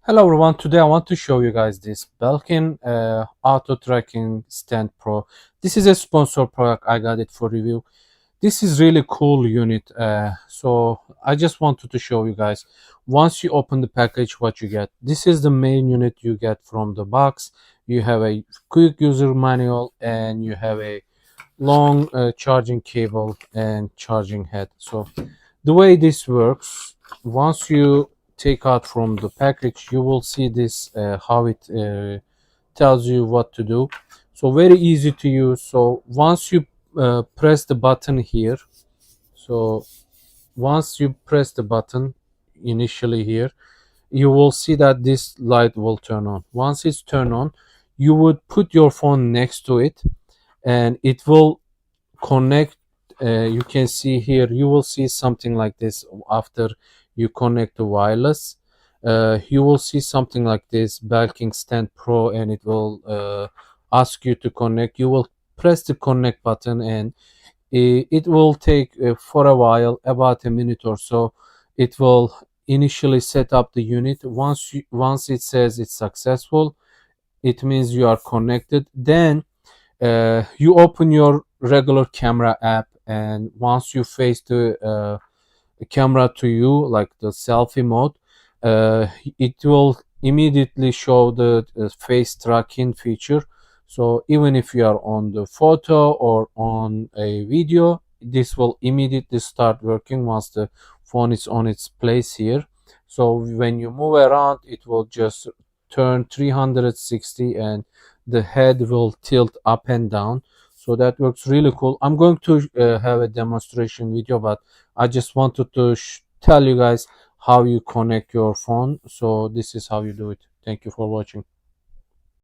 Hello everyone, today I want to show you guys this Belkin auto tracking stand pro. This is a sponsored product. I got it for review. This is really cool unit. So I just wanted to show you guys. Once you open the package, what you get. This is the main unit you get from the box. You have a quick user manual and you have a long charging cable and charging head. So the way this works, once you take out from the package, you will see this how it tells you what to do. So very easy to use. So once you press the button here, so once you press the button initially here, you will see that this light will turn on. Once it's turned on, you would put your phone next to it and it will connect. You can see here, you will see something like this after you connect the wireless. You will see something like this Belkin stand pro, and it will ask you to connect. You will press the connect button and it will take for a while, about a minute or so. It will initially set up the unit. Once it says it's successful, it means you are connected. Then you open your regular camera app, and once you face the camera to you, like the selfie mode, it will immediately show the face tracking feature. So even if you are on the photo or on a video, this will immediately start working once the phone is on its place here. So when you move around, it will just turn 360 and the head will tilt up and down. So that works really cool. I'm going to have a demonstration video, but I just wanted to tell you guys how you connect your phone. So this is how you do it. Thank you for watching.